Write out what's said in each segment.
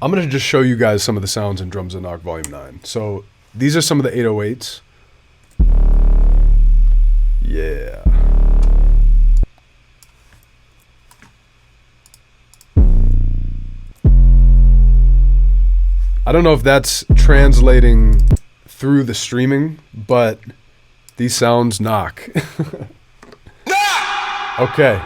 I'm going to just show you guys some of the sounds in Drums That Knock Volume 9. So these are some of the 808s. Yeah. I don't know if that's translating through the streaming, but these sounds knock. Okay.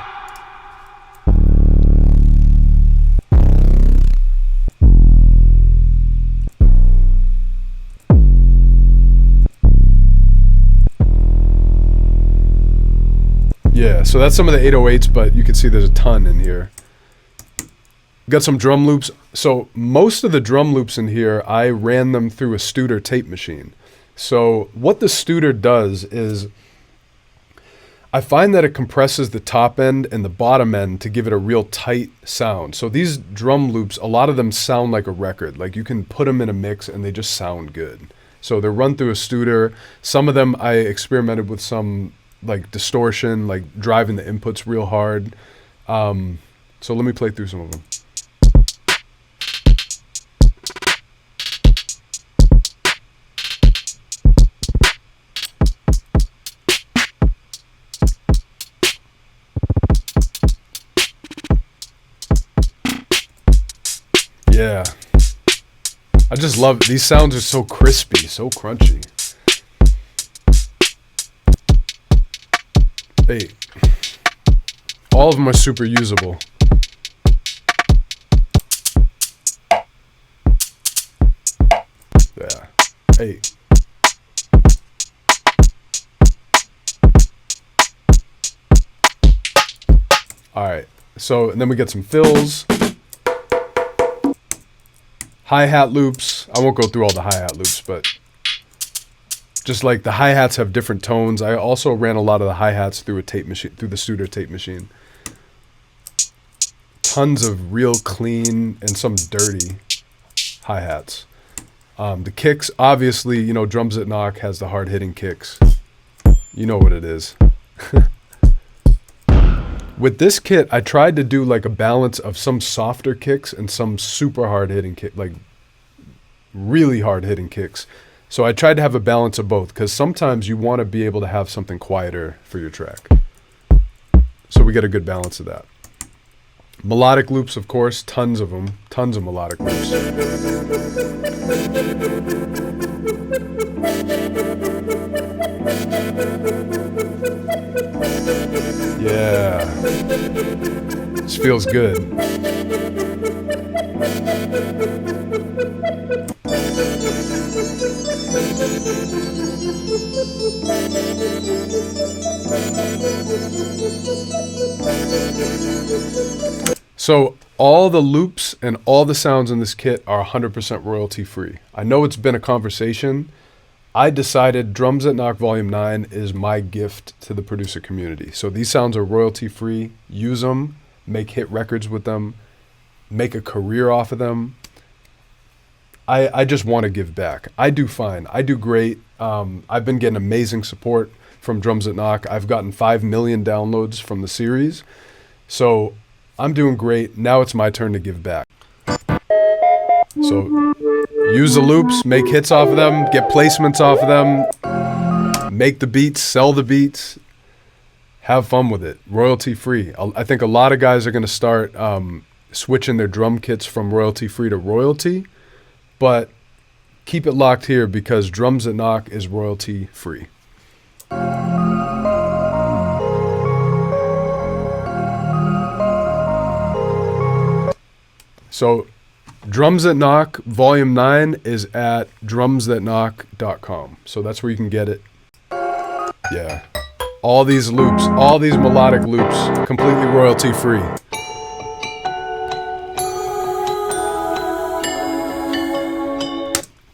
Yeah, so that's some of the 808s, but you can see there's a ton in here. Got some drum loops. So most of the drum loops in here, I ran them through a Studer tape machine. So what the Studer does is, I find that it compresses the top end and the bottom end to give it a real tight sound. So these drum loops, a lot of them sound like a record. Like you can put them in a mix and they just sound good. So they're run through a Studer. Some of them I experimented with some like distortion, like driving the inputs real hard. So let me play through some of them. Yeah. I just love it. These sounds are so crispy, so crunchy. Hey. All of them are super usable. Yeah. Hey. All right. So, and then we get some fills. Hi-hat loops. I won't go through all the hi-hat loops, but just like the hi-hats have different tones. I also ran a lot of the hi-hats through a tape machine, through the Studer tape machine. Tons of real clean and some dirty hi-hats. The kicks, obviously, you know, Drums That Knock has the hard-hitting kicks. You know what it is. With this kit, I tried to do like a balance of some softer kicks and some super hard-hitting kick, like really hard-hitting kicks. So I tried to have a balance of both because sometimes you want to be able to have something quieter for your track. So we get a good balance of that. Melodic loops, of course, tons of them, tons of melodic loops. Yeah, this feels good. So all the loops and all the sounds in this kit are 100% royalty free. I know it's been a conversation. I decided Drums That Knock Volume 9 is my gift to the producer community. So these sounds are royalty free. Use them, make hit records with them, make a career off of them. I just want to give back. I do fine. I do great. I've been getting amazing support from Drums That Knock. I've gotten 5 million downloads from the series. So I'm doing great. Now it's my turn to give back. So use the loops, make hits off of them, get placements off of them, make the beats, sell the beats, have fun with it. Royalty free. I think a lot of guys are going to start switching their drum kits from royalty free to royalty, but keep it locked here because Drums That Knock is royalty free. So Drums That Knock Volume 9 is at drumsthatknock.com. So that's where you can get it. Yeah. All these loops, all these melodic loops, completely royalty free.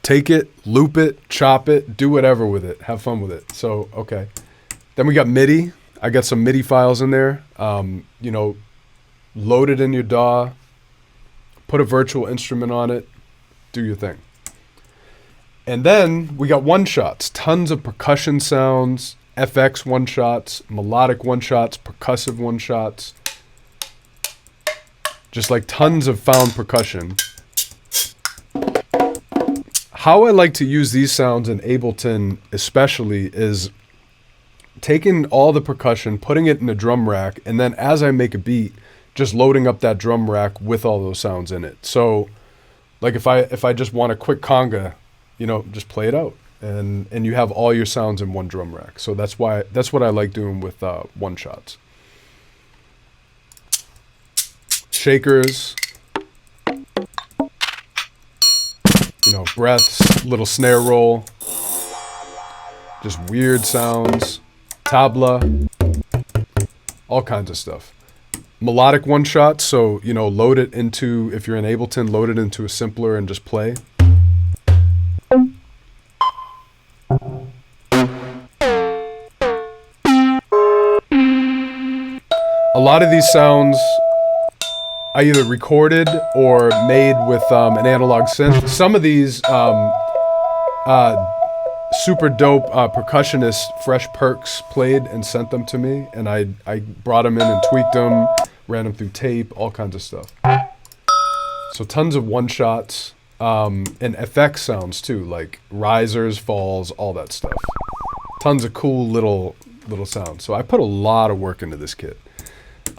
Take it, loop it, chop it, do whatever with it. Have fun with it. So, okay. Then we got Midi. I got some Midi files in there. You know, load it in your DAW. Put a virtual instrument on it, do your thing. And then we got one-shots, tons of percussion sounds, FX one-shots, melodic one-shots, percussive one-shots. Just like tons of found percussion. how I like to use these sounds in Ableton especially is taking all the percussion, putting it in a drum rack, and then as I make a beat, just loading up that drum rack with all those sounds in it. So like if I just want a quick conga, you know, just play it out, and you have all your sounds in one drum rack. So that's what I like doing with one shots. Shakers, you know, breaths, little snare roll, just weird sounds, tabla, all kinds of stuff. Melodic one shot, so, you know, load it into, if you're in Ableton, load it into a simpler and just play. A lot of these sounds I either recorded or made with an analog synth. Some of these super dope percussionist Fresh Perks played and sent them to me, and I brought them in and tweaked them, ran them through tape, all kinds of stuff. So tons of one shots and effects sounds too, like risers, falls, all that stuff. Tons of cool little sounds. So I put a lot of work into this kit.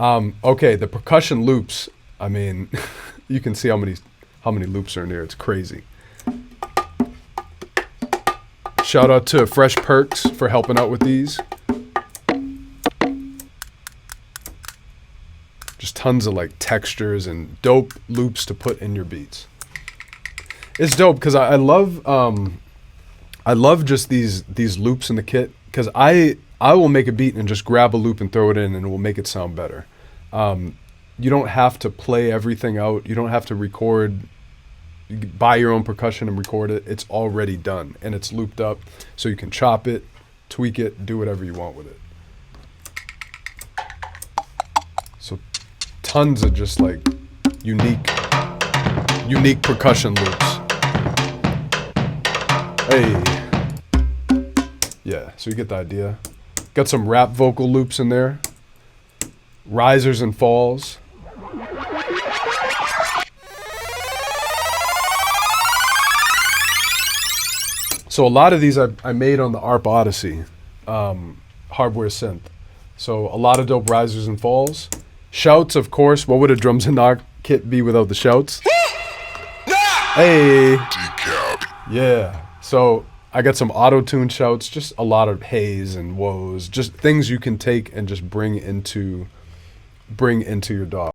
Okay, the percussion loops. I mean, you can see how many loops are in here. It's crazy. Shout out to Fresh Perks for helping out with these. Just tons of like textures and dope loops to put in your beats. It's dope because I love just these loops in the kit, because I will make a beat and just grab a loop and throw it in and it will make it sound better. You don't have to play everything out. You don't have to record. You can buy your own percussion and record it. It's already done and it's looped up, so you can chop it, tweak it, do whatever you want with it. So tons of just like unique percussion loops. Hey. Yeah, so you get the idea. Got some rap vocal loops in there. Risers and falls. So a lot of these I made on the ARP Odyssey hardware synth. So a lot of dope risers and falls. Shouts, of course. What would a drums and knock kit be without the shouts? Hey. DECAP. Yeah. So I got some auto-tune shouts, just a lot of haze and woes, just things you can take and just bring into your DAW.